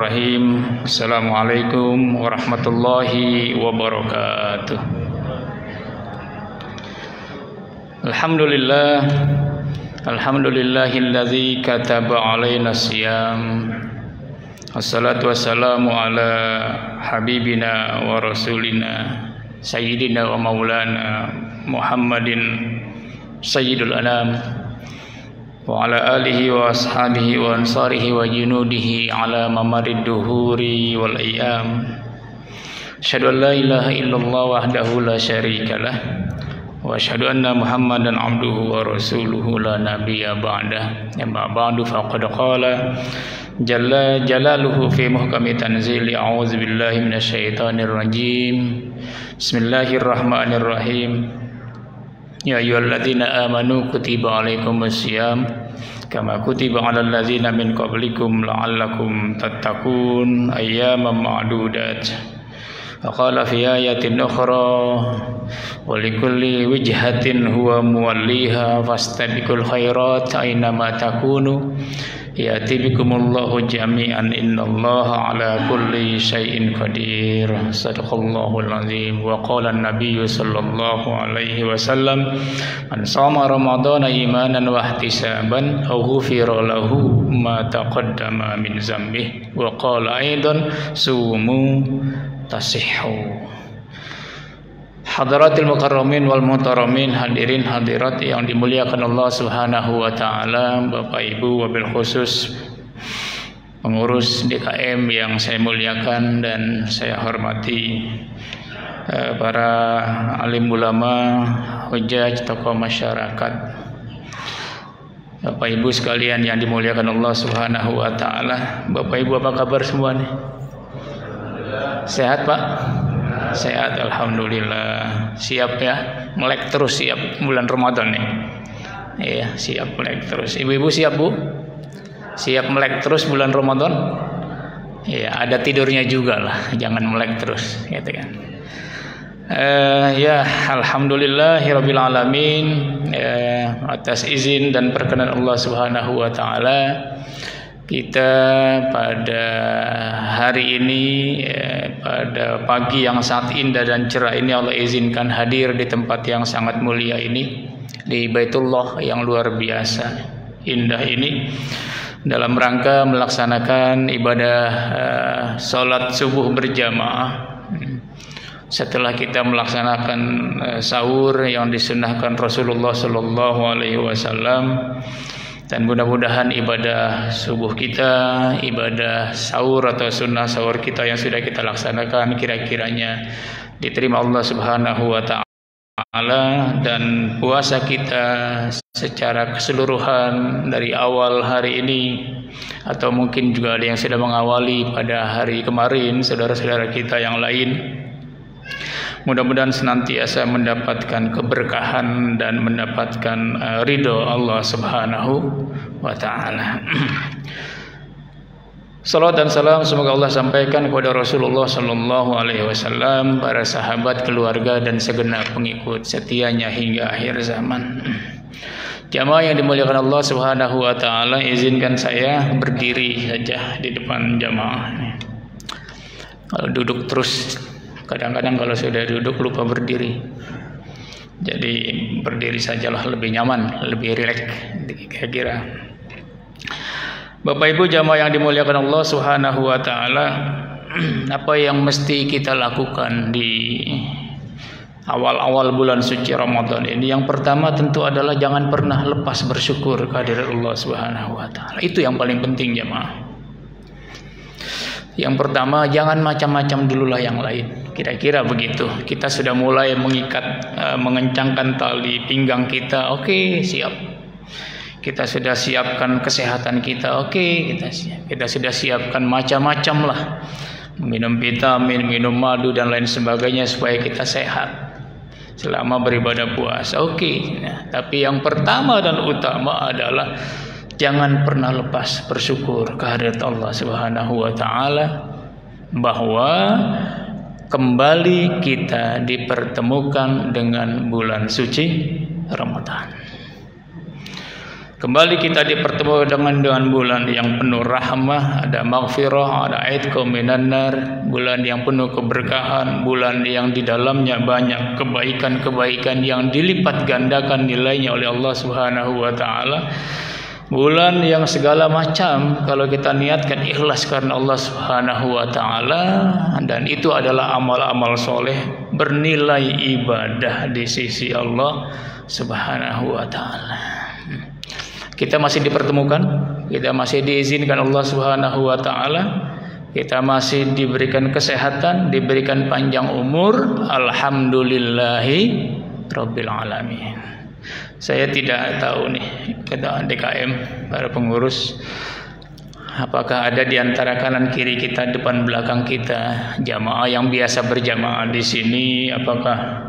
Bismillahirrahmanirrahim. Assalamualaikum warahmatullahi wabarakatuh. Alhamdulillahilladzi kataba alaina siyam. Wassalatu wassalamu ala habibina wa rasulina sayyidina wa maulana Muhammadin sayyidul anam wa ala alihi wa ashabihi wa ansarihi wa junudihi ala mamarid duhuri wal ayyam. Asyhadu an la ilaha illallah wahdahu la syarikalah wa asyhadu anna Muhammadan abduhu wa rasuluhu la nabiyya ba'dah. Amma ba'du faqad qala jalla jalaluhu fi muhkami tanzili. A'udzu billahi minasyaitonir rajim. Bismillahirrahmanirrahim. Ya ayyuhalladzina amanu kutiba alaikumusiyam kama kutiba alal ladzina min qablikum la'allakum tattaqun ayyaman ma'dudat. Faqala fi ayatin ukhra wa likulli wijhatin huwa muwalliha fastabiqul khairat aina ma takunu ya'ti bikumullahu jami'an innallaha ala kulli syai'in qadir. Sadaqallahul azim. Wa qala an-nabiy sallallahu alaihi wasallam man shoma ramadhana imanan wa ihtisaban aw ghufira lahu ma taqaddama min dzambihi. Wa qala aidan sumu tasihhu. Hadaratul mukarramin wal muhtaramin, hadirin hadirat yang dimuliakan Allah Subhanahu wa taala, Bapak Ibu, wabil khusus pengurus DKM yang saya muliakan dan saya hormati, para alim ulama, hujjaj, tokoh masyarakat, Bapak Ibu sekalian yang dimuliakan Allah Subhanahu wa taala. Bapak Ibu, apa kabar semua nih? Sehat, Pak? Sehat, alhamdulillah. Siap ya, melek terus, siap bulan Ramadan nih. Iya, siap melek terus. Ibu-ibu siap, Bu? Siap melek terus bulan Ramadan? Iya, ada tidurnya juga lah, jangan melek terus, gitu kan. Ya, alhamdulillahirabbil alamin. Atas izin dan perkenan Allah Subhanahu wa taala, kita pada hari ini, pada pagi yang sangat indah dan cerah ini, Allah izinkan hadir di tempat yang sangat mulia ini, di Baitullah yang luar biasa indah ini, dalam rangka melaksanakan ibadah sholat subuh berjamaah. Setelah kita melaksanakan sahur yang disunnahkan Rasulullah Sallallahu Alaihi Wasallam, dan mudah-mudahan ibadah subuh kita, ibadah sahur atau sunnah sahur kita yang sudah kita laksanakan kira-kiranya diterima Allah Subhanahu wa taala, dan puasa kita secara keseluruhan dari awal hari ini atau mungkin juga ada yang sudah mengawali pada hari kemarin, saudara-saudara kita yang lain, mudah-mudahan senantiasa mendapatkan keberkahan dan mendapatkan ridho Allah Subhanahu wa taala. Salawat dan salam semoga Allah sampaikan kepada Rasulullah sallallahu alaihi wasallam, para sahabat, keluarga dan segenap pengikut setianya hingga akhir zaman. Jamaah yang dimuliakan Allah Subhanahu wa taala, izinkan saya berdiri saja di depan jamaah. Kalau duduk terus, kadang-kadang kalau sudah duduk lupa berdiri. Jadi berdiri sajalah, lebih nyaman, lebih rileks kira-kira. Bapak Ibu jamaah yang dimuliakan Allah Subhanahu wa taala, apa yang mesti kita lakukan di awal-awal bulan suci Ramadan ini? Yang pertama tentu adalah jangan pernah lepas bersyukur kehadirat Allah Subhanahu wa taala. Itu yang paling penting jamaah. Yang pertama, jangan macam-macam dululah yang lain. Kira-kira begitu. Kita sudah mulai mengikat, mengencangkan tali pinggang kita. Oke, siap. Kita sudah siapkan kesehatan kita. Oke, kita sudah siapkan macam-macam lah. Minum vitamin, minum madu dan lain sebagainya supaya kita sehat selama beribadah puasa. Oke. Nah, tapi yang pertama dan utama adalah jangan pernah lepas bersyukur kehadirat Allah Subhanahu wa taala, bahwa kembali kita dipertemukan dengan bulan suci Ramadan. Kembali kita dipertemukan dengan bulan yang penuh rahmah, ada maghfirah, ada aidqum minan nar, bulan yang penuh keberkahan, bulan yang di dalamnya banyak kebaikan-kebaikan yang dilipat gandakan nilainya oleh Allah Subhanahu wa taala. Bulan yang segala macam kalau kita niatkan ikhlas karena Allah Subhanahu wa taala, dan itu adalah amal-amal soleh bernilai ibadah di sisi Allah Subhanahu wa taala. Kita masih dipertemukan, kita masih diizinkan Allah Subhanahu wa taala, kita masih diberikan kesehatan, diberikan panjang umur. Alhamdulillahi rabbil alamin. Saya tidak tahu nih, kata DKM, para pengurus, apakah ada di antara kanan kiri kita, depan belakang kita, jamaah yang biasa berjamaah di sini, apakah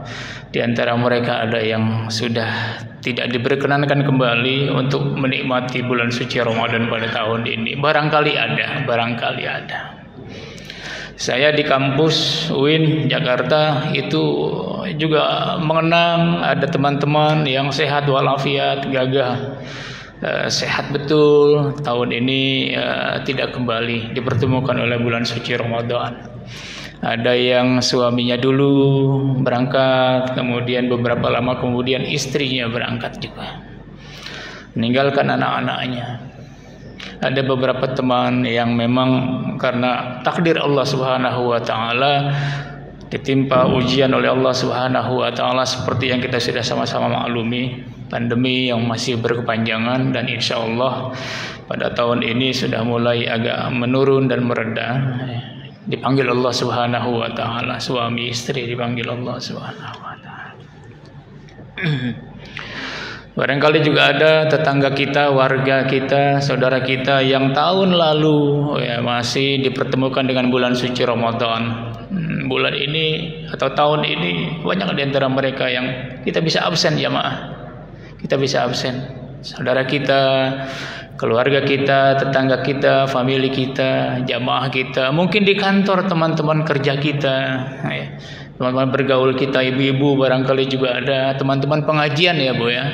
di antara mereka ada yang sudah tidak diperkenankan kembali untuk menikmati bulan suci Ramadan pada tahun ini? Barangkali ada. Saya di kampus UIN Jakarta itu juga mengenang ada teman-teman yang sehat walafiat, gagah, sehat betul, tahun ini tidak kembali dipertemukan oleh bulan suci Ramadan. Ada yang suaminya dulu berangkat, kemudian beberapa lama kemudian istrinya berangkat juga, meninggalkan anak-anaknya. Ada beberapa teman yang memang karena takdir Allah Subhanahu wa taala ditimpa ujian oleh Allah Subhanahu wa taala, seperti yang kita sudah sama-sama maklumi, pandemi yang masih berkepanjangan, dan insya Allah pada tahun ini sudah mulai agak menurun dan mereda. Dipanggil Allah Subhanahu wa taala, suami istri dipanggil Allah Subhanahu wa taala. Barangkali juga ada tetangga kita, warga kita, saudara kita yang tahun lalu masih dipertemukan dengan bulan suci Ramadan. Bulan ini atau tahun ini banyak di antara mereka yang kita bisa absen jamaah. Kita bisa absen. Saudara kita, keluarga kita, tetangga kita, famili kita, jamaah kita, mungkin di kantor teman-teman kerja kita, teman-teman bergaul kita, ibu-ibu barangkali juga ada, teman-teman pengajian ya Bu ya,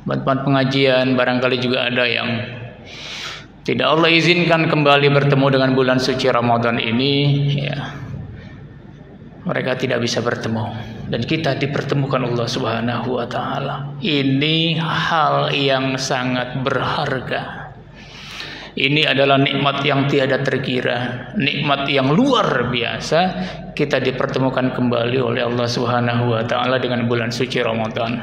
teman-teman pengajian barangkali juga ada yang tidak Allah izinkan kembali bertemu dengan bulan suci Ramadan ini, ya. Mereka tidak bisa bertemu, dan kita dipertemukan Allah Subhanahu wa taala. Ini hal yang sangat berharga. Ini adalah nikmat yang tiada terkira, nikmat yang luar biasa. Kita dipertemukan kembali oleh Allah Subhanahu wa taala dengan bulan suci Ramadan.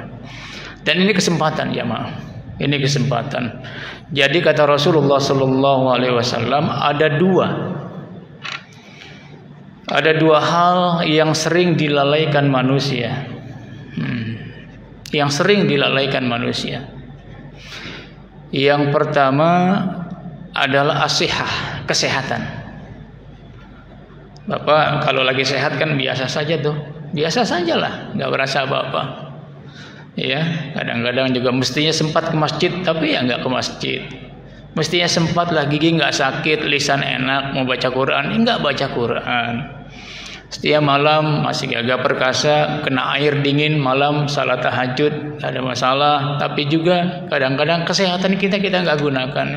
Dan ini kesempatan ya jemaah. Ini kesempatan. Jadi kata Rasulullah sallallahu alaihi wasallam, ada dua hal yang sering dilalaikan manusia. Yang sering dilalaikan manusia. Yang pertama adalah as-sihah, kesehatan. Bapak kalau lagi sehat kan biasa saja tuh. Biasa sajalah, nggak berasa apa-apa. Ya, kadang-kadang juga mestinya sempat ke masjid, tapi ya nggak ke masjid. Mestinya sempat lah, gigi nggak sakit, lisan enak, mau baca Quran, nggak baca Quran. Setiap malam masih gagah perkasa, kena air dingin malam, salat tahajud, ada masalah. Tapi juga kadang-kadang kesehatan kita nggak gunakan.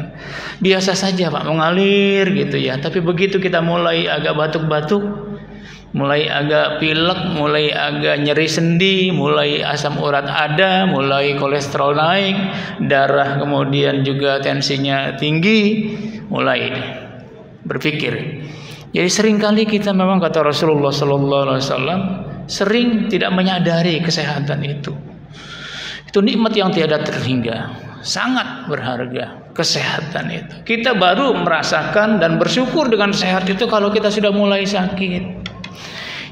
Biasa saja Pak, mengalir gitu ya. Tapi begitu kita mulai agak batuk-batuk, mulai agak pilek, mulai agak nyeri sendi, mulai asam urat ada, mulai kolesterol naik, darah kemudian juga tensinya tinggi, mulai berpikir. Jadi seringkali kita memang kata Rasulullah sallallahu alaihi wasallam sering tidak menyadari kesehatan itu. Itu nikmat yang tiada terhingga, sangat berharga kesehatan itu. Kita baru merasakan dan bersyukur dengan sehat itu kalau kita sudah mulai sakit.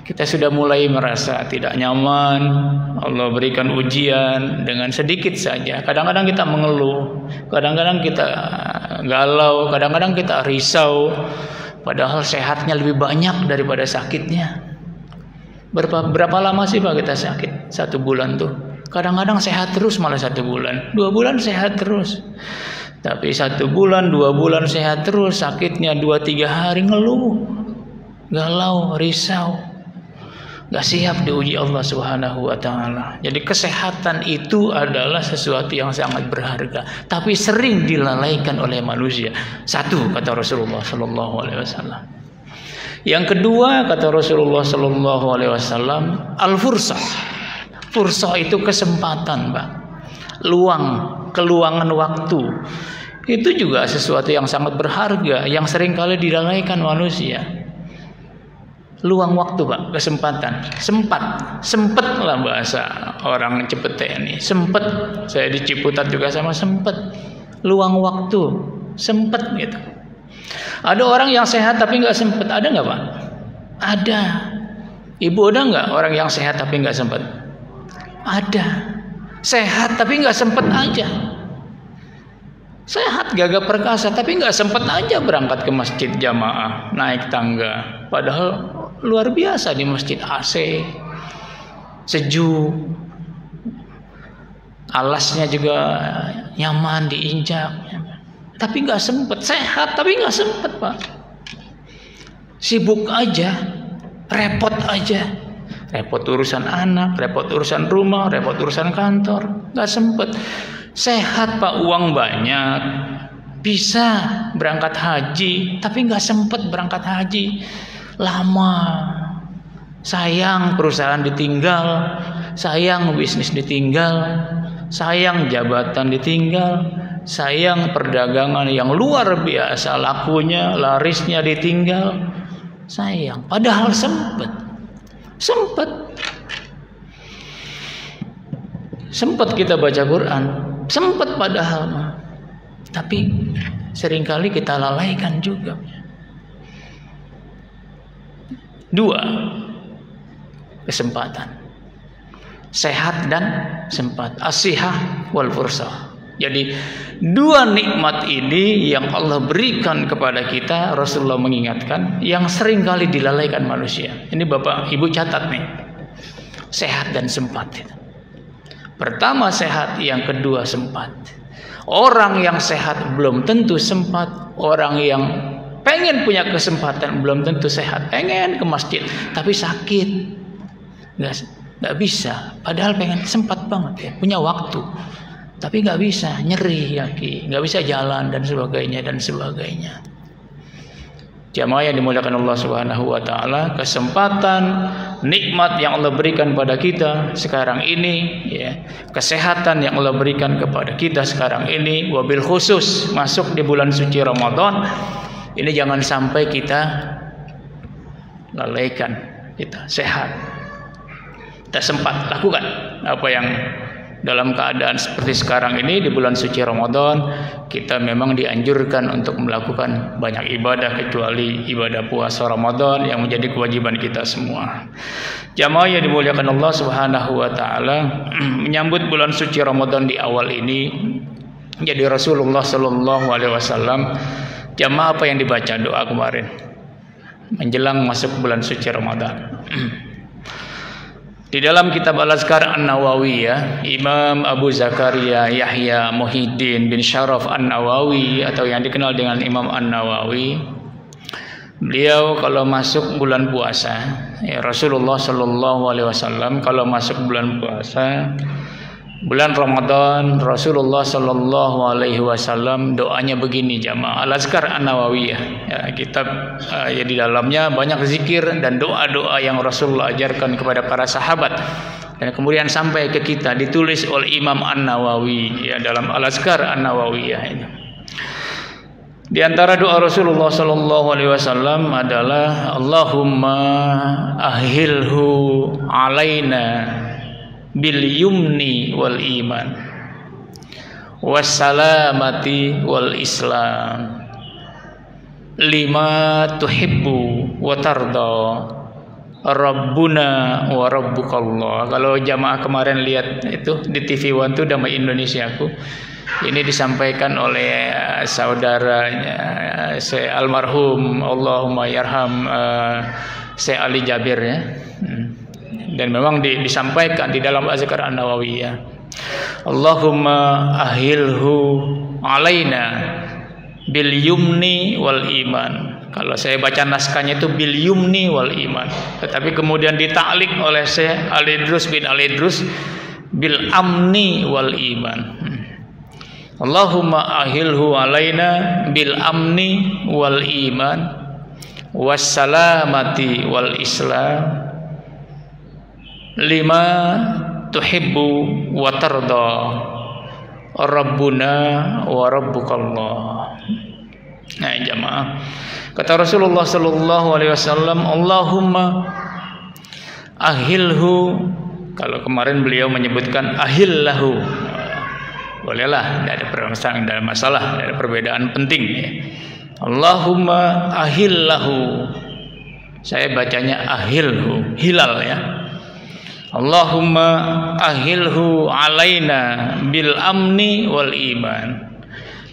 Kita sudah mulai merasa tidak nyaman, Allah berikan ujian dengan sedikit saja. Kadang-kadang kita mengeluh, kadang-kadang kita galau, kadang-kadang kita risau. Padahal sehatnya lebih banyak daripada sakitnya. Berapa lama sih Pak kita sakit? 1 bulan tuh. Kadang-kadang sehat terus malah 1 bulan. 2 bulan sehat terus. Tapi 1 bulan, 2 bulan sehat terus, sakitnya 2-3 hari ngeluh, galau, risau. nggak siap diuji Allah Subhanahu wa taala. Jadi kesehatan itu adalah sesuatu yang sangat berharga, tapi sering dilalaikan oleh manusia. Satu, kata Rasulullah sallallahu alaihi wasallam. Yang kedua, kata Rasulullah sallallahu alaihi wasallam, al-fursah. Fursah itu kesempatan, Pak. Keluangan waktu. Itu juga sesuatu yang sangat berharga yang sering kali dilalaikan manusia. Luang waktu, Pak, kesempatan. Sempet lah bahasa orang Cipete ini. Sempet. Saya di Ciputat juga sama sempet. Luang waktu, sempet gitu. Ada orang yang sehat tapi nggak sempet, ada nggak, Pak? Ada. Ibu ada nggak orang yang sehat tapi nggak sempet? Ada. Sehat tapi nggak sempet aja. Sehat gagah perkasa tapi nggak sempet aja berangkat ke masjid jamaah, naik tangga. Padahal luar biasa di masjid, AC, sejuk, alasnya juga nyaman diinjak. Tapi nggak sempet. Sehat tapi nggak sempet, Pak. Sibuk aja, repot aja. Repot urusan anak, repot urusan rumah, repot urusan kantor. Nggak sempet. Sehat, Pak, uang banyak, bisa berangkat haji, tapi nggak sempet berangkat haji. Lama. Sayang perusahaan ditinggal, sayang bisnis ditinggal, sayang jabatan ditinggal, sayang perdagangan yang luar biasa lakunya, larisnya ditinggal. Sayang, padahal sempet. Sempet kita baca Quran, sempet padahal, tapi seringkali kita lalaikan juga. Dua, kesempatan. Sehat dan sempat. As-sihah wal fursah. Jadi dua nikmat ini yang Allah berikan kepada kita, Rasulullah mengingatkan, yang seringkali dilalaikan manusia. Ini Bapak Ibu catat nih. Sehat dan sempat. Pertama sehat, yang kedua sempat. Orang yang sehat belum tentu sempat. Orang yang pengen punya kesempatan belum tentu sehat. Pengen ke masjid tapi sakit, nggak bisa. Padahal pengen, sempat banget ya, punya waktu, tapi nggak bisa, nyeri kaki, nggak bisa jalan dan sebagainya. Jamaah yang dimuliakan Allah Subhanahu wa taala, kesempatan, nikmat yang Allah berikan pada kita sekarang ini, ya, kesehatan yang Allah berikan kepada kita sekarang ini, wabil khusus masuk di bulan suci Ramadan, ini jangan sampai kita lalaikan. Kita sehat, kita sempat lakukan apa yang dalam keadaan seperti sekarang ini di bulan suci Ramadan, kita memang dianjurkan untuk melakukan banyak ibadah kecuali ibadah puasa Ramadan yang menjadi kewajiban kita semua. Jamaah yang dimuliakan Allah Subhanahu wa taala, menyambut bulan suci Ramadan di awal ini, jadi Rasulullah sallallahu alaihi wasallam, jamaah apa yang dibaca doa kemarin menjelang masuk bulan suci Ramadan? Di dalam kitab Al-Azkar An-Nawawi, ya, Imam Abu Zakaria Yahya Muhyiddin bin Syaraf An-Nawawi atau yang dikenal dengan Imam An-Nawawi, beliau kalau masuk bulan puasa, ya, Rasulullah Shallallahu Alaihi Wasallam kalau masuk bulan puasa, bulan Ramadan, Rasulullah Shallallahu Alaihi Wasallam doanya begini, jamaah. Al-Azkar An-Nawawiyah, ya, kitab ya, di dalamnya banyak zikir dan doa-doa yang Rasulullah ajarkan kepada para sahabat dan kemudian sampai ke kita, ditulis oleh Imam An-Nawawi, ya, dalam Al-Azkar An-Nawawiyah ini. Di antara doa Rasulullah Shallallahu Alaihi Wasallam adalah Allahumma ahilhu alaina bil yumni wal iman wassalamati wal islam lima tuhibbu wa tarda rabbuna wa rabbukallah. Kalau jamaah kemarin lihat itu di TV One itu Damai Indonesiaku, ini disampaikan oleh saudaranya Syekh almarhum Allahumma yarham Syekh Ali Jabir, ya. Dan memang disampaikan di dalam Azkar An-Nawawiyah, Allahumma ahilhu alaina bil yumni wal iman. Kalau saya baca naskahnya itu bil yumni wal iman. Tetapi kemudian ditaklik oleh Syekh Al-Idrus bin Al-Idrus bil amni wal iman. Allahumma ahilhu alaina bil amni wal iman wassalamati wal islam lima tuhibbu wa tarda rabbuna wa rabbukallah. Nah jamaah, kata Rasulullah sallallahu alaihi wasallam, Allahumma ahilhu. Kalau kemarin beliau menyebutkan ahillahu, bolehlah, tidak ada masalah, tidak ada perbedaan penting ya. Allahumma ahillahu, saya bacanya ahilhu, hilal ya. Allahumma ahilhu alaina bil amni wal iman.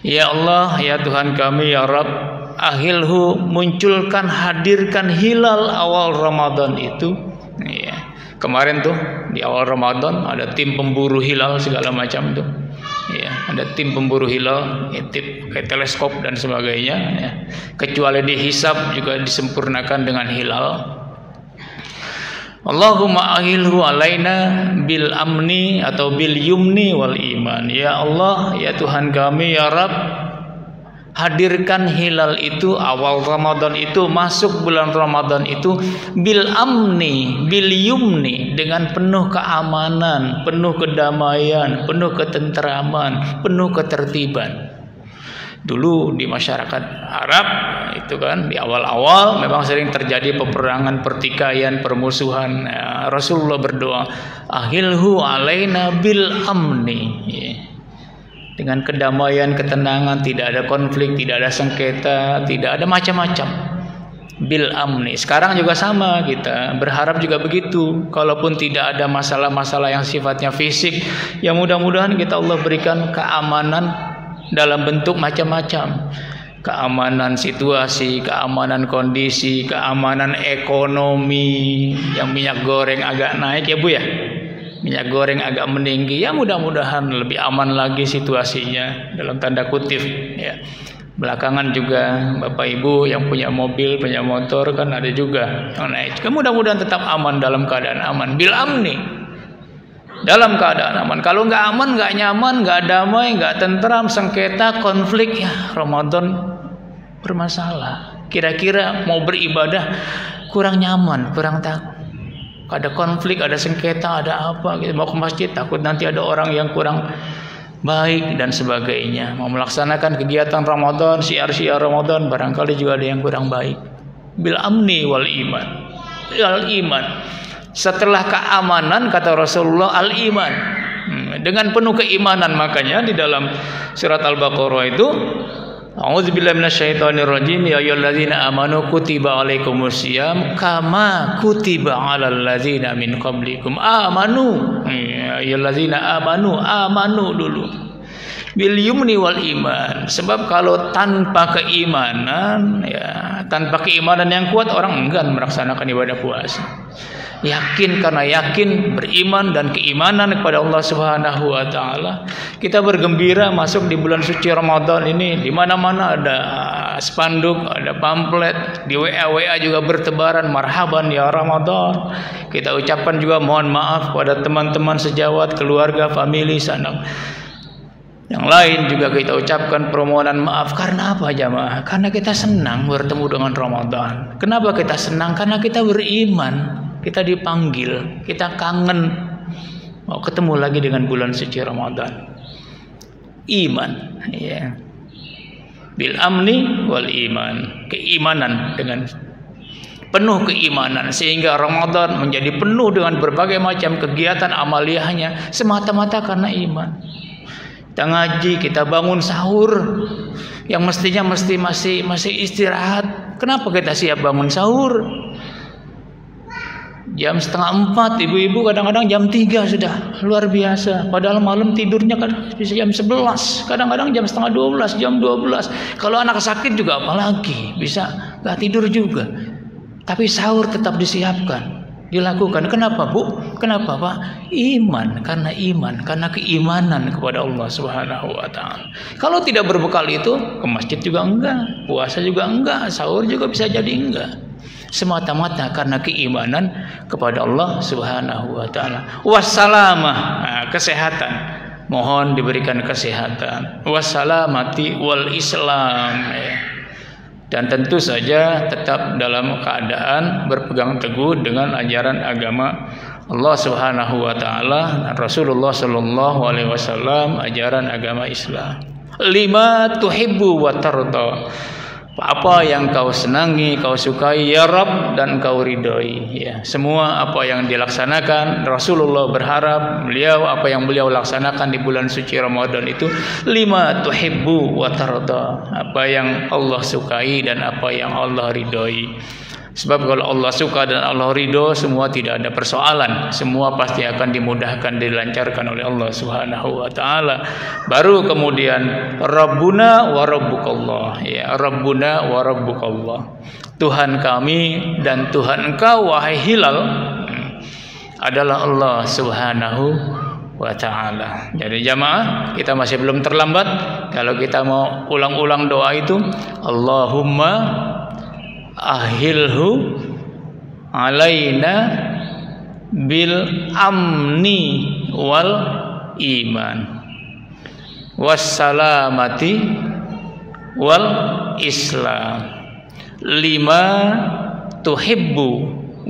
Ya Allah, ya Tuhan kami, ya Rabb, ahilhu, munculkan, hadirkan hilal awal Ramadan itu ya. Kemarin tuh di awal Ramadan ada tim pemburu hilal segala macam tuh ya, ada tim pemburu hilal, kayak teleskop dan sebagainya ya. Kecuali dihisab juga disempurnakan dengan hilal. Allahumma ahilhu alaina bil amni atau bil yumni wal iman. Ya Allah, ya Tuhan kami, ya Rabb, hadirkan hilal itu awal Ramadan itu, masuk bulan Ramadan itu bil amni, bil yumni, dengan penuh keamanan, penuh kedamaian, penuh ketenteraman, penuh ketertiban. Dulu di masyarakat Arab itu kan di awal-awal memang sering terjadi peperangan, pertikaian, permusuhan. Rasulullah berdoa, ahilhu alaina bil amni, dengan kedamaian, ketenangan, tidak ada konflik, tidak ada sengketa, tidak ada macam-macam. Bil amni. Sekarang juga sama, kita berharap juga begitu. Kalaupun tidak ada masalah-masalah yang sifatnya fisik, ya mudah-mudahan kita Allah berikan keamanan dalam bentuk macam-macam. Keamanan situasi, keamanan kondisi, keamanan ekonomi. Yang minyak goreng agak naik ya Bu ya, minyak goreng agak meninggi, ya mudah-mudahan lebih aman lagi situasinya dalam tanda kutip ya. Belakangan juga Bapak Ibu yang punya mobil, punya motor kan ada juga yang naik. Mudah-mudahan tetap aman, dalam keadaan aman. Bil amni, dalam keadaan aman. Kalau nggak aman, nggak nyaman, nggak damai, nggak tentram, sengketa, konflik, ya Ramadan bermasalah. Kira-kira mau beribadah kurang nyaman, kurang takut. Ada konflik, ada sengketa, ada apa gitu. Mau ke masjid takut nanti ada orang yang kurang baik dan sebagainya. Mau melaksanakan kegiatan Ramadan, syiar-syiar Ramadan, barangkali juga ada yang kurang baik. Bil amni wal iman. Al iman. Setelah keamanan kata Rasulullah al iman. Dengan penuh keimanan, makanya di dalam surat Al-Baqarah itu, a'udzubillahi minasyaitonirrajim, ya ayyuhalladzina amanu kutiba alaikumusiyam kama kutiba alal ladzina min qablikum amanu. Ya ayyuhalladzina amanu dulu bil yumni wal iman. Sebab kalau tanpa keimanan, ya tanpa keimanan yang kuat, orang enggan melaksanakan ibadah puasa. Yakin, karena yakin, beriman dan keimanan kepada Allah Subhanahu wa taala, kita bergembira masuk di bulan suci Ramadan ini. Di mana-mana ada spanduk, ada pamflet, di WA juga bertebaran marhaban ya Ramadan. Kita ucapkan juga mohon maaf pada teman-teman sejawat, keluarga, famili sana. Yang lain juga kita ucapkan permohonan maaf. Karena apa jamaah? Karena kita senang bertemu dengan Ramadan. Kenapa kita senang? Karena kita beriman. Kita dipanggil, kita kangen mau ketemu lagi dengan bulan suci Ramadan. Iman, ya. Bil amni wal iman, keimanan, dengan penuh keimanan, sehingga Ramadan menjadi penuh dengan berbagai macam kegiatan amaliyahnya semata-mata karena iman. Kita ngaji, kita bangun sahur, yang mestinya masih istirahat. Kenapa kita siap bangun sahur? Jam 3:30, ibu-ibu kadang-kadang jam 3 sudah, luar biasa. Padahal malam tidurnya kan bisa jam 11, kadang-kadang jam 11:30, jam 12. Kalau anak sakit juga apalagi, bisa nggak tidur juga. Tapi sahur tetap disiapkan. dilakukan. Kenapa, Bu? Kenapa, Pak? Iman, karena keimanan kepada Allah Subhanahu wa taala. Kalau tidak berbekal itu, ke masjid juga enggak, puasa juga enggak, sahur juga bisa jadi enggak. Semata-mata karena keimanan kepada Allah Subhanahu wa taala. Wassalamah, kesehatan. Mohon diberikan kesehatan. Wassalamati wal Islam. Dan tentu saja tetap dalam keadaan berpegang teguh dengan ajaran agama Allah Subhanahu wa taala, Rasulullah sallallahu alaihi wasallam, ajaran agama Islam. 5 tuhibbu wa tarda. Apa yang kau senangi, kau sukai ya Rabb, dan kau ridhoi, ya. Semua apa yang dilaksanakan Rasulullah berharap apa yang beliau laksanakan di bulan suci Ramadan itu 5 tuhibbu wa tarda. Apa yang Allah sukai dan apa yang Allah ridhoi. Sebab kalau Allah suka dan Allah ridho, semua tidak ada persoalan, semua pasti akan dimudahkan, dilancarkan oleh Allah Subhanahu wa taala. Baru kemudian Rabbuna wa Rabbukallah, ya, Rabbuna wa Rabbukallah. Tuhan kami dan Tuhan engkau wahai hilal adalah Allah Subhanahu wa taala. Jadi jamaah, kita masih belum terlambat kalau kita mau ulang-ulang doa itu. Allahumma ahilhu alaina bil amni wal iman wassalamati wal Islam. 5 tuhibbu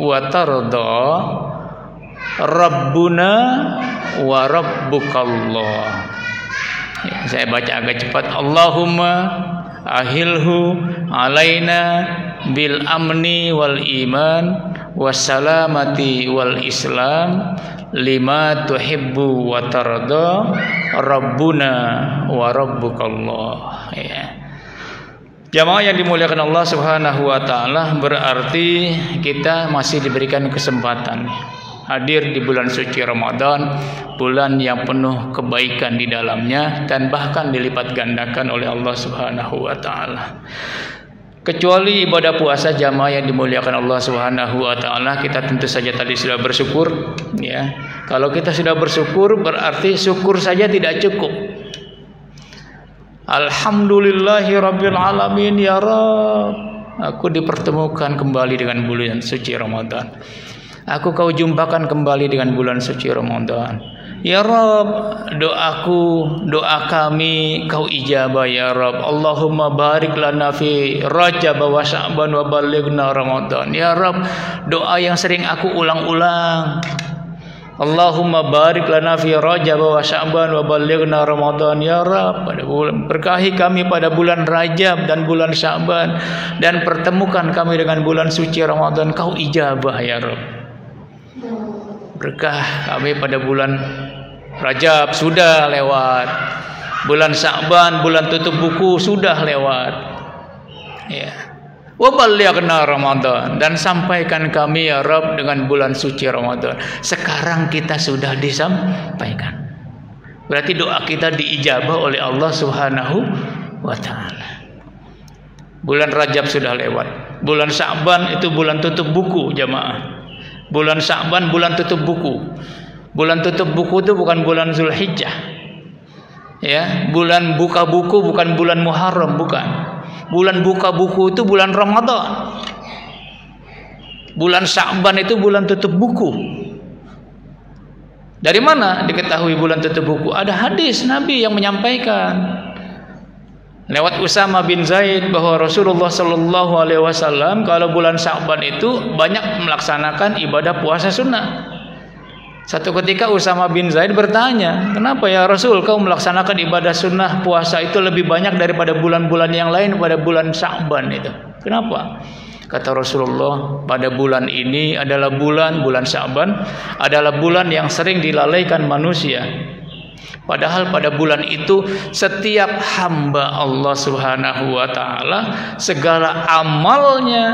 wa tarda Rabbuna wa Rabbukallah. Ya, saya baca agak cepat. Allahumma ahilhu alaina bil amni wal iman wassalamati wal Islam. 5 tuhibbu wa tarda Rabbuna wa Rabbukallah, ya. Jamaah yang dimuliakan Allah Subhanahu wa taala, berarti kita masih diberikan kesempatan hadir di bulan suci Ramadan, bulan yang penuh kebaikan di dalamnya dan bahkan dilipat gandakan oleh Allah Subhanahu wa taala. Kecuali ibadah puasa, jamaah yang dimuliakan Allah Subhanahu wa taala, kita tentu saja tadi sudah bersyukur, ya. Kalau kita sudah bersyukur, berarti syukur saja tidak cukup. Alhamdulillahi rabbil alamin, ya Rabb, aku dipertemukan kembali dengan bulan suci Ramadan. Aku kau jumpakan kembali dengan bulan suci Ramadan. Ya Rabb, doa kami kau ijabah ya Rabb. Allahumma barik lana fi Rajab wa Sya'ban wa balighna Ramadan. Ya Rabb, doa yang sering aku ulang-ulang. Allahumma barik lana fi Rajab wa Sya'ban wa balighna Ramadan. Ya Rabb, berkahi kami pada bulan Rajab dan bulan Sya'ban dan pertemukan kami dengan bulan suci Ramadan. Kau ijabah ya Rabb. Berkah kami pada bulan Rajab sudah lewat, bulan Sya'ban, bulan tutup buku sudah lewat, ya. Wa balighna Ramadan, dan sampaikan kami ya Rabb dengan bulan suci Ramadan. Sekarang kita sudah disampaikan. Berarti doa kita diijabah oleh Allah Subhanahu wa taala. Bulan Rajab sudah lewat. Bulan Sya'ban itu bulan tutup buku, jamaah. Bulan Sya'ban bulan tutup buku. Bulan tutup buku itu bukan bulan Zulhijjah. Ya, bulan buka buku bukan bulan Muharram, bukan. Bulan buka buku itu bulan Ramadan. Bulan Sya'ban itu bulan tutup buku. Dari mana diketahui bulan tutup buku? Ada hadis Nabi yang menyampaikan lewat Usama bin Zaid bahwa Rasulullah sallallahu alaihi wasallam kalau bulan Sya'ban itu banyak melaksanakan ibadah puasa sunnah. Satu ketika Usama bin Zaid bertanya, kenapa ya Rasul kau melaksanakan ibadah sunnah puasa itu lebih banyak daripada bulan-bulan yang lain pada bulan Sya'ban itu? Kenapa? Kata Rasulullah, pada bulan ini adalah bulan Sya'ban adalah bulan yang sering dilalaikan manusia. Padahal pada bulan itu setiap hamba Allah Subhanahu wa taala segala amalnya,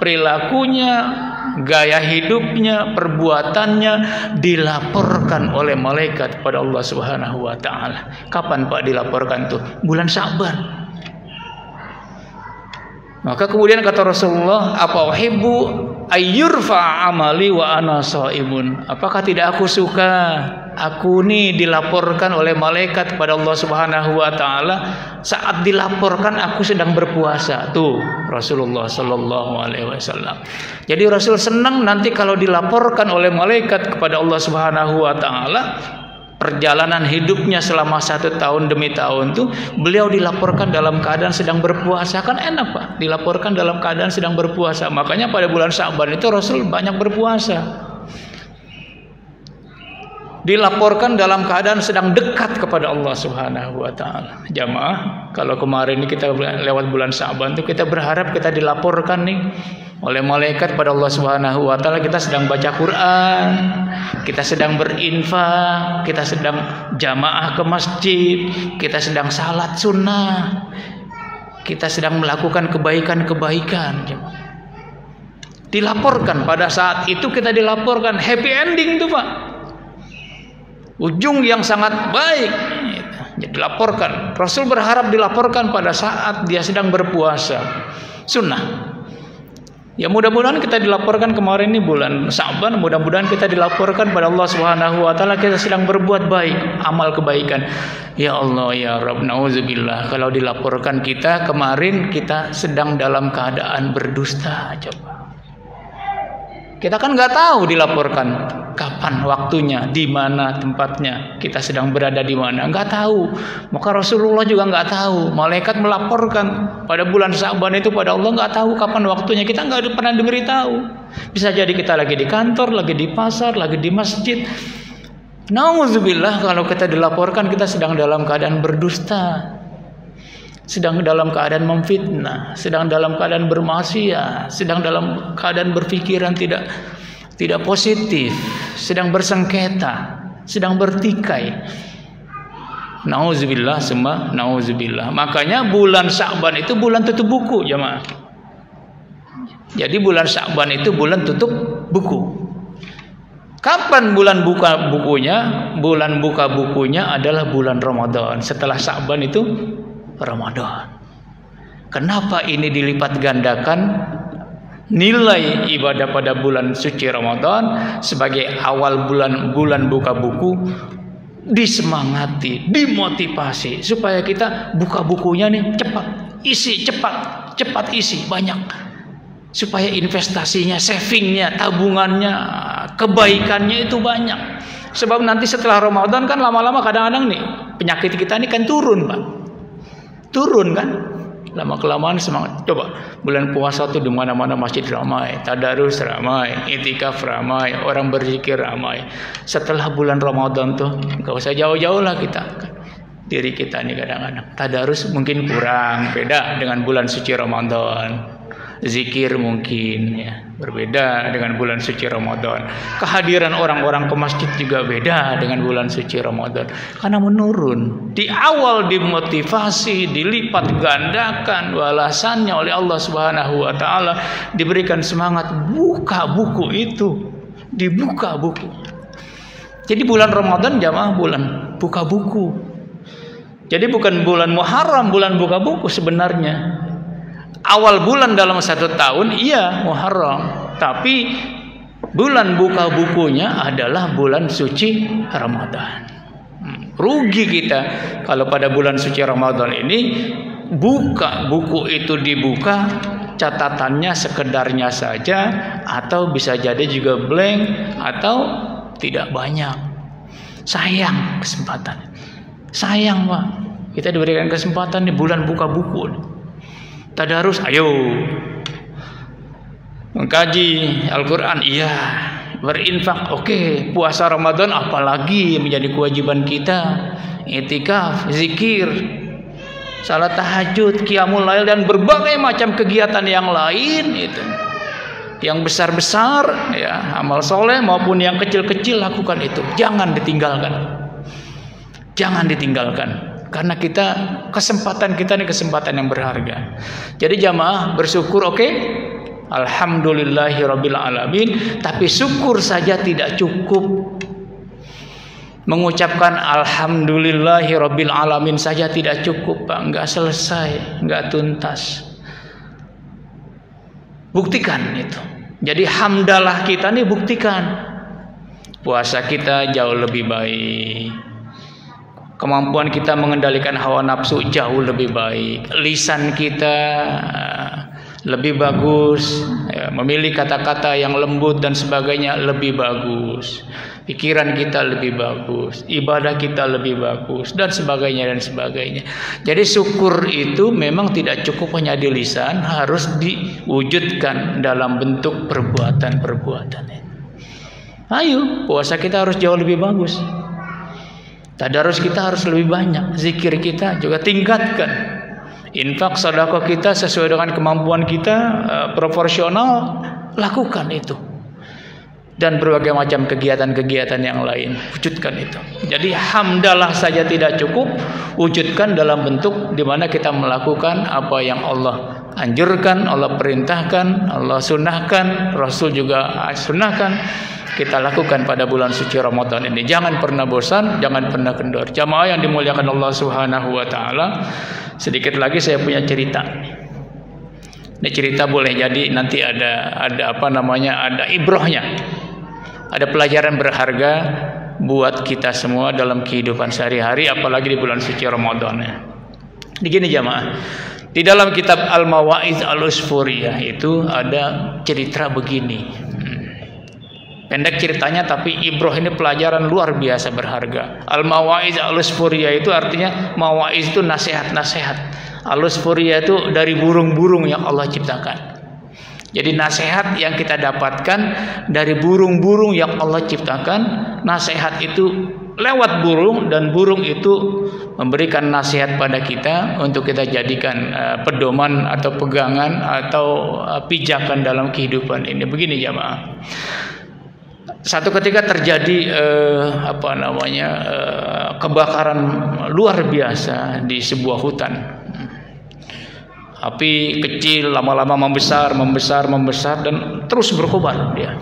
perilakunya, gaya hidupnya, perbuatannya dilaporkan oleh malaikat kepada Allah Subhanahu wa taala. Kapan Pak dilaporkan tuh? Bulan Sya'ban. Maka kemudian kata Rasulullah, apa uhibbu ayyurfa amali wa ana shaimun. Apakah tidak aku suka aku nih dilaporkan oleh malaikat kepada Allah Subhanahu wa taala, saat dilaporkan aku sedang berpuasa. Tuh Rasulullah sallallahu alaihi wasallam. Jadi Rasul senang nanti kalau dilaporkan oleh malaikat kepada Allah Subhanahu wa taala perjalanan hidupnya selama 1 tahun demi tahun tuh beliau dilaporkan dalam keadaan sedang berpuasa. Kan enak Pak, dilaporkan dalam keadaan sedang berpuasa. Makanya pada bulan Sya'ban itu Rasul banyak berpuasa. Dilaporkan dalam keadaan sedang dekat kepada Allah Subhanahu wa taala. Jamaah, kalau kemarin ini kita lewat bulan Sya'ban tuh kita berharap kita dilaporkan nih oleh malaikat pada Allah Subhanahu wa taala kita sedang baca Quran, kita sedang berinfak, kita sedang jamaah ke masjid, kita sedang salat sunnah, kita sedang melakukan kebaikan-kebaikan. Dilaporkan pada saat itu, kita dilaporkan happy ending tuh Pak, ujung yang sangat baik. Jadi dilaporkan. Rasul berharap dilaporkan pada saat dia sedang berpuasa sunnah. Ya mudah-mudahan kita dilaporkan kemarin ini bulan Sya'ban, mudah-mudahan kita dilaporkan pada Allah Subhanahu wa taala kita sedang berbuat baik, amal kebaikan. Ya Allah ya Rabb, nauzubillah kalau dilaporkan kita kemarin kita sedang dalam keadaan berdusta. Coba. Kita kan nggak tahu dilaporkan kapan waktunya, di mana tempatnya, kita sedang berada di mana, nggak tahu. Maka Rasulullah juga nggak tahu. Malaikat melaporkan pada bulan Sya'ban itu pada Allah, nggak tahu kapan waktunya. Kita nggak pernah diberitahu. Bisa jadi kita lagi di kantor, lagi di pasar, lagi di masjid. Nauzubillah kalau kita dilaporkan kita sedang dalam keadaan berdusta, sedang dalam keadaan memfitnah, sedang dalam keadaan bermaksiat, sedang dalam keadaan berpikiran tidak positif, sedang bersengketa, sedang bertikai. Nauzubillah semua nauzubillah. Makanya bulan Sya'ban itu bulan tutup buku, jemaah. Jadi bulan Sya'ban itu bulan tutup buku. Kapan bulan buka bukunya? Bulan buka bukunya adalah bulan Ramadan. Setelah Sya'ban itu Ramadan. Kenapa ini dilipat gandakan nilai ibadah pada bulan suci Ramadan sebagai awal bulan buka buku? Disemangati, dimotivasi supaya kita buka bukunya nih cepat isi, cepat isi banyak, supaya investasinya, savingnya, tabungannya, kebaikannya itu banyak. Sebab nanti setelah Ramadan kan lama-lama kadang-kadang nih penyakit kita ini kan turun Pak. Turun kan, lama kelamaan semangat. Coba bulan puasa tuh di mana-mana masjid ramai, tadarus ramai, itikaf ramai, orang berzikir ramai. Setelah bulan Ramadan tuh nggak usah jauh-jauh lah kita, diri kita nih kadang-kadang tadarus mungkin kurang, beda dengan bulan suci Ramadan. Zikir mungkin ya berbeda dengan bulan suci Ramadan. Kehadiran orang-orang ke masjid juga beda dengan bulan suci Ramadan. Karena menurun. Di awal dimotivasi, dilipat gandakan balasannya oleh Allah Subhanahu wa taala, diberikan semangat buka buku itu, dibuka buku. Jadi bulan Ramadan jamaah bulan buka buku. Jadi bukan bulan Muharram, bulan buka buku sebenarnya. Awal bulan dalam 1 tahun iya Muharram, tapi bulan buka bukunya adalah bulan suci Ramadan. Rugi kita kalau pada bulan suci Ramadan ini buka buku itu dibuka catatannya sekedarnya saja, atau bisa jadi juga blank atau tidak banyak. Sayang kesempatan. Sayang Pak, kita diberikan kesempatan di bulan buka buku. Tadarus, ayo. Mengkaji Al-Quran, iya. Berinfak, oke. Puasa Ramadan, apalagi menjadi kewajiban kita. Itikaf, zikir, salat tahajud, qiyamul lail, dan berbagai macam kegiatan yang lain itu. Yang besar-besar, ya, amal soleh maupun yang kecil-kecil lakukan itu. Jangan ditinggalkan. Jangan ditinggalkan. Karena kesempatan kita ini kesempatan yang berharga. Jadi jamaah bersyukur, oke? Alhamdulillahirabbil alamin. Tapi syukur saja tidak cukup. Mengucapkan alhamdulillahirabbil alamin saja tidak cukup, Pak. Enggak selesai, enggak tuntas. Buktikan itu. Jadi hamdalah kita nih buktikan. Puasa kita jauh lebih baik. Kemampuan kita mengendalikan hawa nafsu jauh lebih baik. Lisan kita lebih bagus, ya, memilih kata-kata yang lembut dan sebagainya lebih bagus. Pikiran kita lebih bagus, ibadah kita lebih bagus, dan sebagainya dan sebagainya. Jadi syukur itu memang tidak cukup hanya di lisan, harus diwujudkan dalam bentuk perbuatan-perbuatan. Ayo, puasa kita harus jauh lebih bagus. Tadarus kita harus lebih banyak, zikir kita juga tingkatkan. Infak sedekah kita sesuai dengan kemampuan kita, proporsional, lakukan itu. Dan berbagai macam kegiatan-kegiatan yang lain, wujudkan itu. Jadi hamdalah saja tidak cukup, wujudkan dalam bentuk di mana kita melakukan apa yang Allah anjurkan, Allah perintahkan, Allah sunnahkan, Rasul juga sunnahkan. Kita lakukan pada bulan suci Ramadan ini. Jangan pernah bosan, jangan pernah kendor. Jamaah yang dimuliakan Allah Subhanahu wa taala, sedikit lagi saya punya cerita. Ini cerita boleh jadi nanti ada ada ibrahnya. Ada pelajaran berharga buat kita semua dalam kehidupan sehari-hari, apalagi di bulan suci Ramadan. Begini jamaah, di dalam kitab Al-Mawaiz Al-Usfuriyah itu ada cerita begini. Pendek ceritanya, tapi ibrah ini pelajaran luar biasa berharga. Al-Mawaiz Al-Usfuriyah itu artinya, mawaiz itu nasihat-nasihat. Al-Usfuriyah itu dari burung-burung yang Allah ciptakan. Jadi nasihat yang kita dapatkan dari burung-burung yang Allah ciptakan. Nasihat itu lewat burung, dan burung itu memberikan nasihat pada kita untuk kita jadikan pedoman atau pegangan atau pijakan dalam kehidupan ini. Begini jamaah, satu ketika terjadi kebakaran luar biasa di sebuah hutan. Api kecil lama-lama membesar dan terus berkobar dia.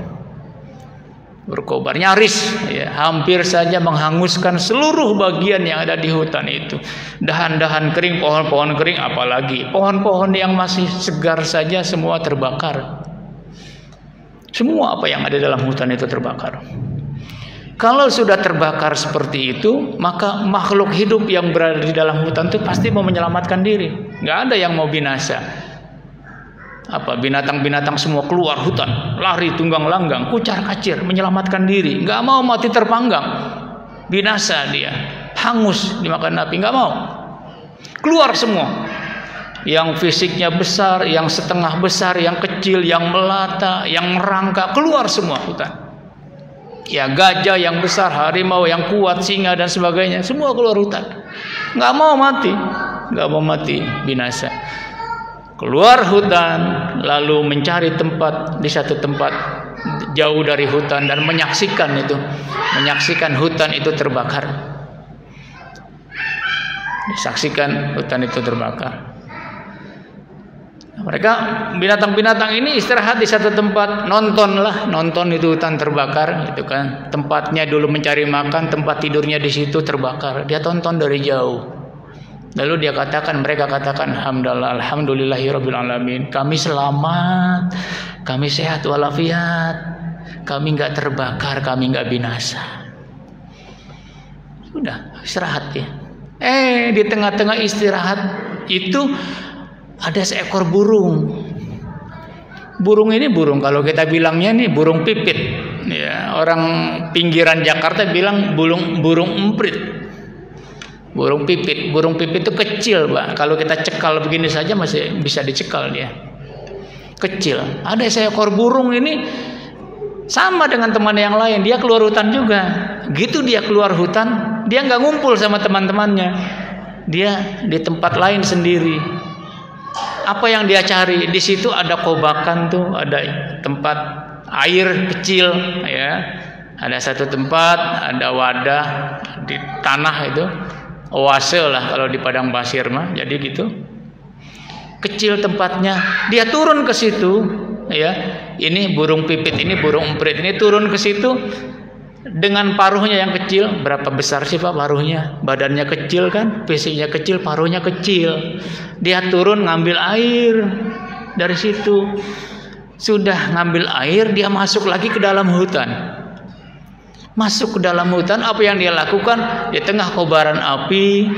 Berkobar nyaris ya, hampir saja menghanguskan seluruh bagian yang ada di hutan itu. Dahan-dahan kering, pohon-pohon kering, apalagi pohon-pohon yang masih segar saja semua terbakar. Semua apa yang ada dalam hutan itu terbakar. Kalau sudah terbakar seperti itu, maka makhluk hidup yang berada di dalam hutan itu pasti mau menyelamatkan diri. Nggak ada yang mau binasa. Binatang-binatang semua keluar hutan, lari tunggang langgang, kucar kacir, menyelamatkan diri. Nggak mau mati terpanggang, binasa dia, hangus dimakan api. Nggak mau. Keluar semua. Yang fisiknya besar, yang setengah besar, yang kecil, yang melata, yang merangkak, keluar semua hutan. Ya, gajah yang besar, harimau yang kuat, singa dan sebagainya, semua keluar hutan. Nggak mau mati, binasa. Keluar hutan, lalu mencari tempat di satu tempat jauh dari hutan dan menyaksikan hutan itu terbakar. Disaksikan hutan itu terbakar. Mereka binatang-binatang ini istirahat di satu tempat, nonton itu hutan terbakar, gitu kan. Tempatnya dulu mencari makan, tempat tidurnya di situ terbakar. Dia tonton dari jauh. Lalu mereka katakan, alhamdulillahirabbil alamin. Kami selamat, kami sehat walafiat, kami nggak terbakar, kami nggak binasa. Sudah istirahat ya. Di tengah-tengah istirahat itu ada seekor burung. Burung ini kalau kita bilangnya nih burung pipit. Ya, orang pinggiran Jakarta bilang burung emprit. Burung pipit itu kecil, Pak. Kalau kita cekal begini saja masih bisa dicekal dia. Kecil. Ada seekor burung ini sama dengan teman yang lain, dia keluar hutan juga. Gitu dia keluar hutan, dia nggak ngumpul sama teman-temannya. Dia di tempat lain sendiri. Apa yang dia cari? Di situ ada kobakan tuh, ada tempat air kecil ya. Ada satu tempat, ada wadah di tanah itu. Oase lah kalau di padang pasir mah. Jadi gitu. Kecil tempatnya. Dia turun ke situ ya. Ini burung pipit, ini burung emprit, ini turun ke situ dengan paruhnya yang kecil. Berapa besar sih Pak paruhnya? Badannya kecil kan, fisiknya kecil, paruhnya kecil. Dia turun ngambil air dari situ. Sudah ngambil air, dia masuk lagi ke dalam hutan. Masuk ke dalam hutan, apa yang dia lakukan? Di tengah kobaran api,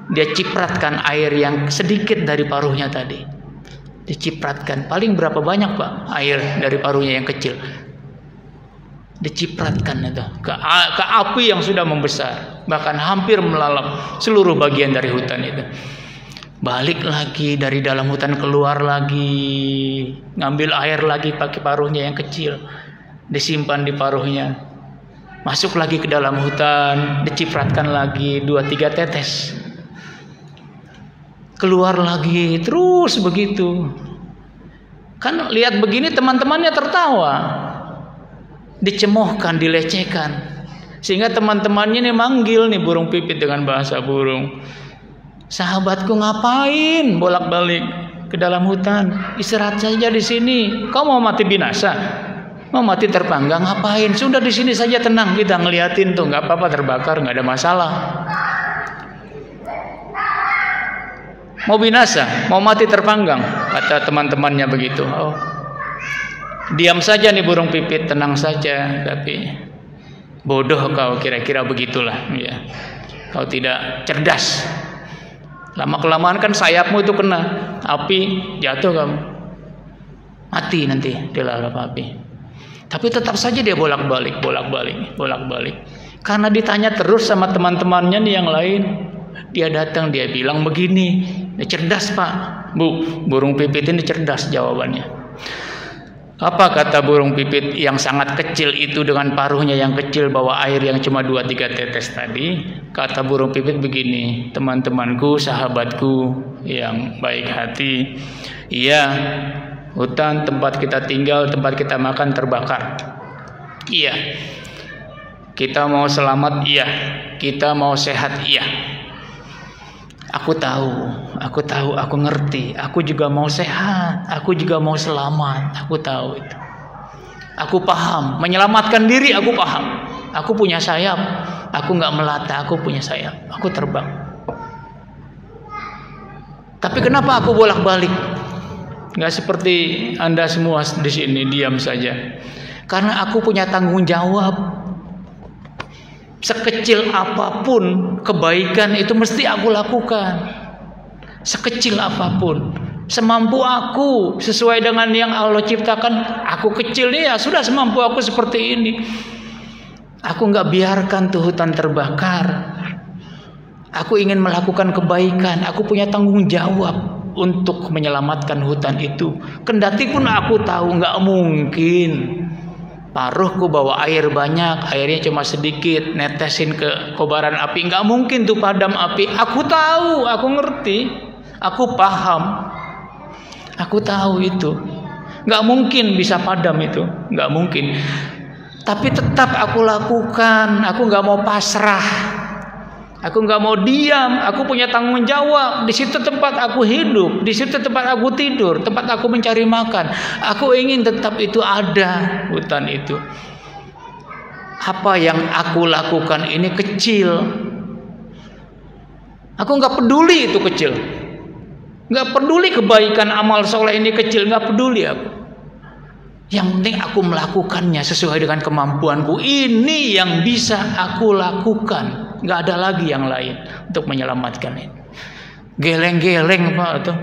dia cipratkan air yang sedikit dari paruhnya tadi. Dicipratkan. Paling berapa banyak, Pak, air dari paruhnya yang kecil? Dicipratkan itu ke api yang sudah membesar, bahkan hampir melalap seluruh bagian dari hutan itu. Balik lagi dari dalam hutan, keluar lagi, ngambil air lagi pakai paruhnya yang kecil, disimpan di paruhnya. Masuk lagi ke dalam hutan, dicipratkan lagi 2-3 tetes. Keluar lagi, terus begitu. Kan lihat begini teman-temannya tertawa. Dicemohkan, dilecehkan. Sehingga teman-temannya nih manggil nih burung pipit dengan bahasa burung. Sahabatku, ngapain bolak-balik ke dalam hutan? Istirahat saja di sini. Kau mau mati binasa? Mau mati terpanggang? Ngapain? Sudah di sini saja tenang, kita ngeliatin tuh, nggak apa-apa terbakar, nggak ada masalah. Mau binasa? Mau mati terpanggang? Kata teman-temannya begitu. Oh, diam saja nih burung pipit, tenang saja. Tapi bodoh kau, kira-kira begitulah. Ya, kau tidak cerdas. Lama-kelamaan kan sayapmu itu kena api, jatuh kamu, mati nanti dilalap api. Tapi tetap saja dia bolak-balik. Karena ditanya terus sama teman-temannya nih yang lain, dia datang, dia bilang begini. Dia cerdas, Pak. Bu, burung pipit ini cerdas jawabannya. Apa kata burung pipit yang sangat kecil itu dengan paruhnya yang kecil bawa air yang cuma 2-3 tetes tadi? Kata burung pipit begini, teman-temanku, sahabatku yang baik hati, iya, hutan tempat kita tinggal, tempat kita makan terbakar. Iya. Kita mau selamat, iya. Kita mau sehat, iya. Aku tahu, aku ngerti. Aku juga mau sehat, aku juga mau selamat. Aku tahu itu. Aku paham, menyelamatkan diri aku paham. Aku punya sayap, aku nggak melata, aku punya sayap, aku terbang. Tapi kenapa aku bolak-balik? Nggak seperti Anda semua di sini diam saja. Karena aku punya tanggung jawab. Sekecil apapun kebaikan itu mesti aku lakukan. Sekecil apapun, semampu aku, sesuai dengan yang Allah ciptakan. Aku kecil nih, ya sudah, semampu aku seperti ini. Aku nggak biarkan tuh hutan terbakar. Aku ingin melakukan kebaikan. Aku punya tanggung jawab untuk menyelamatkan hutan itu. Kendati pun aku tahu nggak mungkin. Paruhku bawa air banyak, airnya cuma sedikit, netesin ke kobaran api, nggak mungkin tuh padam api. Aku tahu, aku ngerti, aku paham, aku tahu itu, nggak mungkin bisa padam itu, nggak mungkin. Tapi tetap aku lakukan, aku nggak mau pasrah. Aku nggak mau diam, aku punya tanggung jawab. Di situ tempat aku hidup, di situ tempat aku tidur, tempat aku mencari makan. Aku ingin tetap itu ada, hutan itu. Apa yang aku lakukan ini kecil. Aku nggak peduli itu kecil. Nggak peduli kebaikan amal soleh ini kecil, nggak peduli aku. Yang penting aku melakukannya sesuai dengan kemampuanku. Ini yang bisa aku lakukan. Nggak ada lagi yang lain untuk menyelamatkan ini. Geleng-geleng Pak tuh.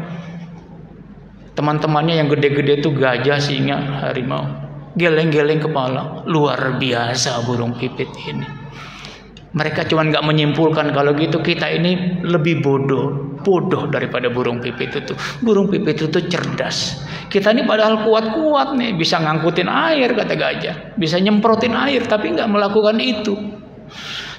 Teman-temannya yang gede-gede tuh gajah, singa, harimau. Geleng-geleng kepala. Luar biasa burung pipit ini. Mereka cuma nggak menyimpulkan kalau gitu kita ini lebih bodoh daripada burung pipit itu. Burung pipit itu cerdas. Kita ini padahal kuat-kuat nih, bisa ngangkutin air kata gajah, bisa nyemprotin air, tapi nggak melakukan itu.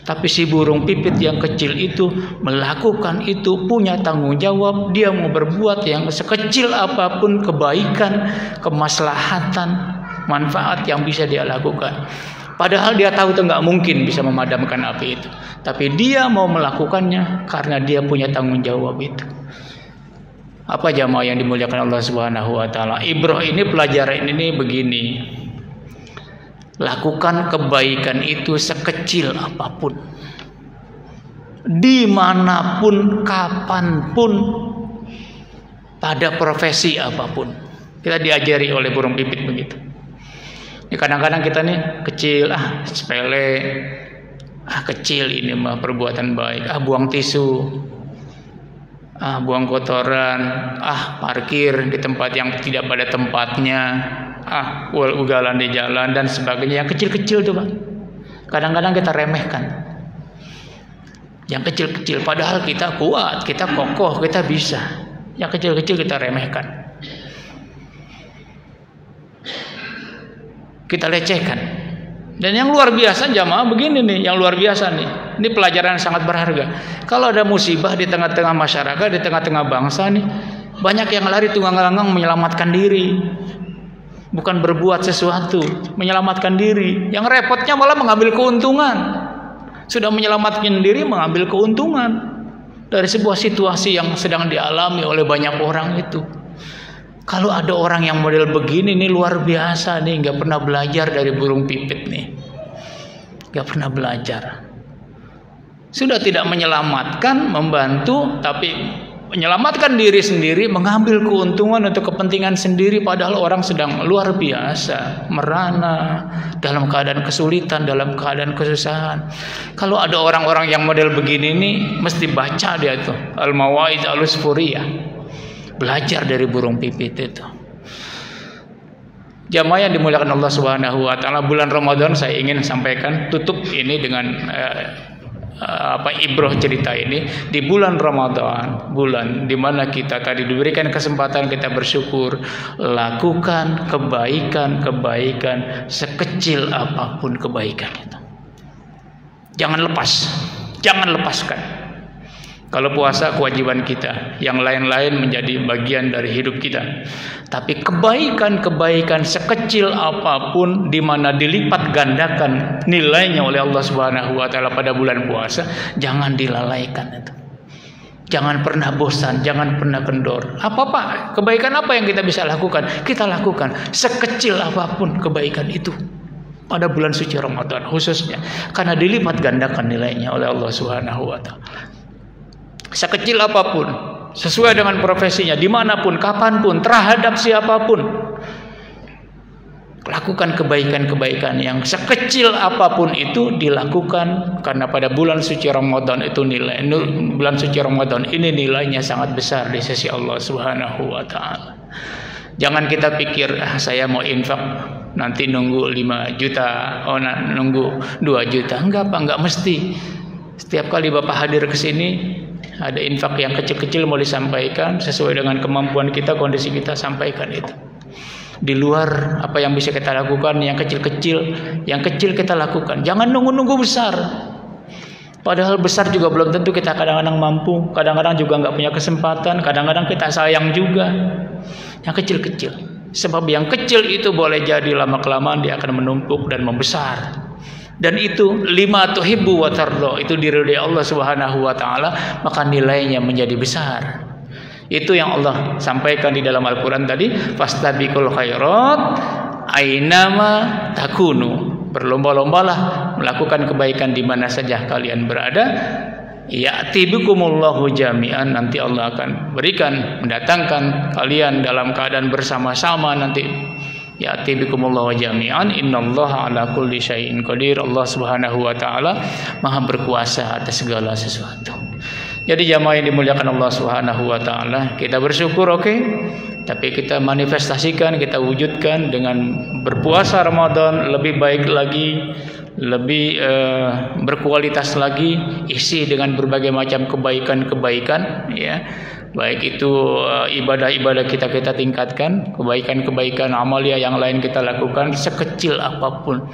Tapi si burung pipit yang kecil itu melakukan itu, punya tanggung jawab. Dia mau berbuat yang sekecil apapun kebaikan, kemaslahatan, manfaat yang bisa dia lakukan. Padahal dia tahu itu nggak mungkin bisa memadamkan api itu. Tapi dia mau melakukannya karena dia punya tanggung jawab itu. Apa jamaah yang dimuliakan Allah Subhanahu wa taala? Ibrah ini, pelajaran ini begini. Lakukan kebaikan itu sekecil apapun, dimanapun, kapanpun, pada profesi apapun. Kita diajari oleh burung pipit begitu. Kadang-kadang kita nih kecil, sepele, kecil ini mah perbuatan baik, buang tisu, buang kotoran, parkir di tempat yang tidak pada tempatnya, ugal-ugalan di jalan dan sebagainya. Yang kecil-kecil tuh Pak, kadang-kadang kita remehkan. Yang kecil-kecil, padahal kita kuat, kita kokoh, kita bisa. Yang kecil-kecil kita remehkan, kita lecehkan. Dan yang luar biasa jamaah begini nih, yang luar biasa nih. Ini pelajaran sangat berharga. Kalau ada musibah di tengah-tengah masyarakat, di tengah-tengah bangsa nih, banyak yang lari tunggang-langgang menyelamatkan diri. Bukan berbuat sesuatu, menyelamatkan diri. Yang repotnya malah mengambil keuntungan. Sudah menyelamatkan diri, mengambil keuntungan dari sebuah situasi yang sedang dialami oleh banyak orang itu. Kalau ada orang yang model begini nih luar biasa nih, nggak pernah belajar dari burung pipit nih, nggak pernah belajar. Sudah tidak menyelamatkan, membantu, tapi menyelamatkan diri sendiri, mengambil keuntungan untuk kepentingan sendiri, padahal orang sedang luar biasa, merana, dalam keadaan kesulitan, dalam keadaan kesusahan. Kalau ada orang-orang yang model begini nih, mesti baca dia tuh Al-Mawa'id Al-Usfuriyah. Belajar dari burung pipit itu. Jamaah yang dimuliakan Allah Subhanahu wa taala, bulan Ramadan saya ingin sampaikan tutup ini dengan ibroh cerita ini. Di bulan Ramadan, bulan di mana kita tadi diberikan kesempatan kita bersyukur, lakukan kebaikan sekecil apapun kebaikan itu. Jangan lepaskan. Kalau puasa kewajiban kita, yang lain-lain menjadi bagian dari hidup kita. Tapi kebaikan sekecil apapun di mana dilipat gandakan nilainya oleh Allah Subhanahu wa taala pada bulan puasa, jangan dilalaikan itu. Jangan pernah bosan, jangan pernah kendor. Kebaikan apa yang kita bisa lakukan? Kita lakukan sekecil apapun kebaikan itu pada bulan suci Ramadan khususnya, karena dilipat gandakan nilainya oleh Allah Subhanahu wa taala. Sekecil apapun, sesuai dengan profesinya, dimanapun, kapanpun, terhadap siapapun, lakukan kebaikan-kebaikan yang sekecil apapun itu dilakukan, karena pada bulan suci Ramadan itu bulan suci Ramadan ini nilainya sangat besar di sisi Allah Subhanahu wa taala. Jangan kita pikir saya mau infak nanti nunggu 5 juta, nunggu 2 juta. Enggak mesti. Setiap kali Bapak hadir ke sini, ada infak yang kecil-kecil mau disampaikan sesuai dengan kemampuan kita, kondisi kita, sampaikan itu. Di luar apa yang bisa kita lakukan, yang kecil kita lakukan. Jangan nunggu-nunggu besar. Padahal besar juga belum tentu kita kadang-kadang mampu, kadang-kadang juga nggak punya kesempatan, kadang-kadang kita sayang juga. Yang kecil-kecil. Sebab yang kecil itu boleh jadi lama-kelamaan dia akan menumpuk dan membesar. Dan itu lima tuhibbu wa tardo, itu diridhai Allah Subhanahu wa taala, maka nilainya menjadi besar. Itu yang Allah sampaikan di dalam Al-Qur'an tadi, fastabiqul khairat ainama takunu. Berlomba-lombalah melakukan kebaikan di mana saja kalian berada. Ya'ti bikumullahu jami'an, nanti Allah akan mendatangkan kalian dalam keadaan bersama-sama nanti. Ya'ti bikumullahu jami'an, innallaha ala kulli syai'in qadir. Allah Subhanahu wa taala Maha berkuasa atas segala sesuatu. Jadi jamaah yang dimuliakan Allah Subhanahu wa taala, kita bersyukur tapi kita manifestasikan, kita wujudkan dengan berpuasa Ramadan lebih baik lagi, lebih berkualitas lagi, isi dengan berbagai macam kebaikan-kebaikan, ya. Baik itu ibadah-ibadah kita tingkatkan, kebaikan-kebaikan amalia yang lain kita lakukan sekecil apapun.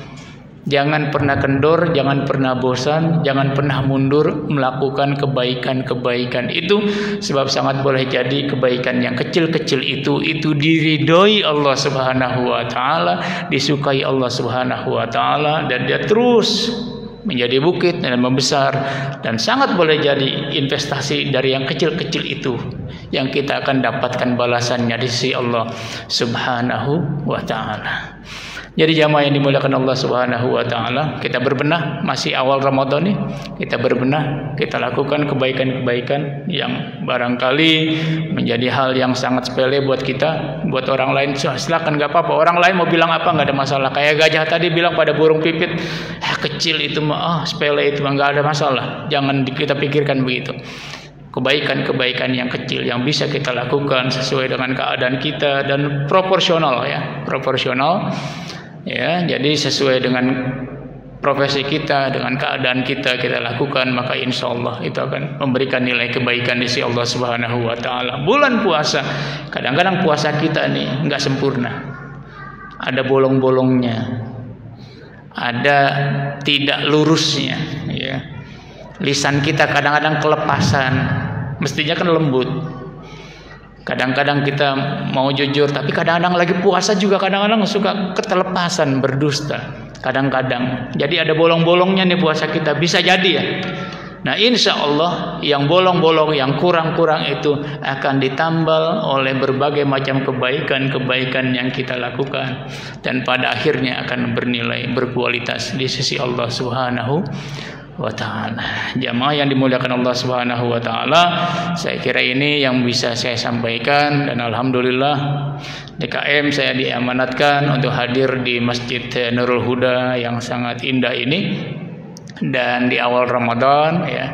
Jangan pernah kendor, jangan pernah bosan, jangan pernah mundur melakukan kebaikan-kebaikan itu, sebab sangat boleh jadi kebaikan yang kecil-kecil itu diridhoi Allah Subhanahu wa taala, disukai Allah Subhanahu wa taala, dan dia terus menjadi bukit dan membesar, dan sangat boleh jadi investasi dari yang kecil-kecil itu yang kita akan dapatkan balasannya di sisi Allah Subhanahu wa taala. Jadi jamaah yang dimuliakan Allah Subhanahu wa taala, kita berbenah, masih awal Ramadan nih. Kita berbenah, kita lakukan kebaikan-kebaikan yang barangkali menjadi hal yang sangat sepele buat kita, buat orang lain silakan, nggak apa-apa. Orang lain mau bilang apa nggak ada masalah. Kayak gajah tadi bilang pada burung pipit, kecil itu mah, sepele itu mah, nggak ada masalah. Jangan kita pikirkan begitu. Kebaikan-kebaikan yang kecil yang bisa kita lakukan sesuai dengan keadaan kita dan proporsional ya, proporsional ya. Jadi sesuai dengan profesi kita, dengan keadaan kita lakukan, maka insya Allah itu akan memberikan nilai kebaikan di sisi Allah Subhanahu wa taala. Bulan puasa, kadang-kadang puasa kita nih nggak sempurna, ada bolong-bolongnya, ada tidak lurusnya ya. Lisan kita kadang-kadang kelepasan, mestinya kan lembut. Kadang-kadang kita mau jujur, tapi kadang-kadang lagi puasa juga kadang-kadang suka ketelepasan, berdusta. Kadang-kadang, jadi ada bolong-bolongnya nih puasa kita, bisa jadi ya. Nah insya Allah yang bolong-bolong, yang kurang-kurang itu akan ditambal oleh berbagai macam kebaikan-kebaikan yang kita lakukan, dan pada akhirnya akan bernilai, berkualitas di sisi Allah Subhanahu wa ta'ala. Jamaah yang dimuliakan Allah Subhanahu wa ta'ala, saya kira ini yang bisa saya sampaikan, dan alhamdulillah DKM saya diamanatkan untuk hadir di Masjid Nurul Huda yang sangat indah ini dan di awal Ramadan ya.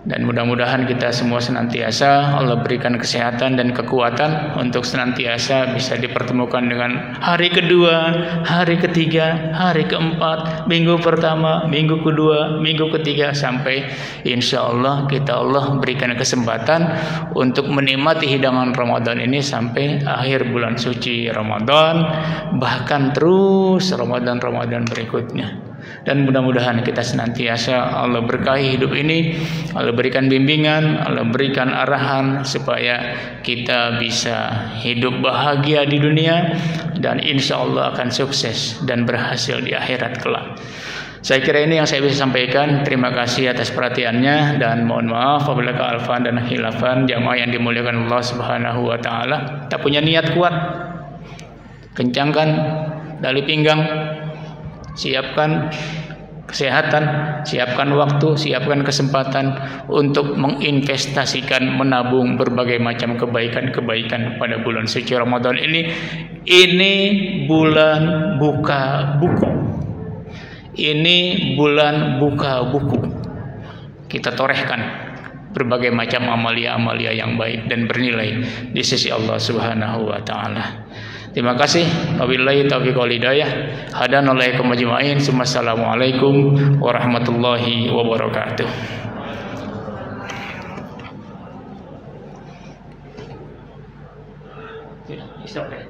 Dan mudah-mudahan kita semua senantiasa Allah berikan kesehatan dan kekuatan untuk senantiasa bisa dipertemukan dengan hari kedua, hari ketiga, hari keempat, minggu pertama, minggu kedua, minggu ketiga, sampai insya Allah kita Allah berikan kesempatan untuk menikmati hidangan Ramadan ini sampai akhir bulan suci Ramadan, bahkan terus Ramadan-Ramadan berikutnya. Dan mudah-mudahan kita senantiasa Allah berkahi hidup ini, Allah berikan bimbingan, Allah berikan arahan supaya kita bisa hidup bahagia di dunia dan insya Allah akan sukses dan berhasil di akhirat kelak. Saya kira ini yang saya bisa sampaikan. Terima kasih atas perhatiannya dan mohon maaf apabila kealfaan dan khilafan. Jamaah yang dimuliakan Allah Subhanahu wa taala, kita punya niat kuat, kencangkan tali pinggang, siapkan kesehatan, siapkan waktu, siapkan kesempatan untuk menginvestasikan, menabung berbagai macam kebaikan-kebaikan pada bulan suci Ramadan ini. Ini bulan buka buku. Ini bulan buka buku. Kita torehkan berbagai macam amalia-amalia yang baik dan bernilai di sisi Allah Subhanahu wa taala. Terima kasih. Wabillahi taufiq wal hidayah. Hadanallahu ajma'in. Assalamualaikum warahmatullahi wabarakatuh. It's okay.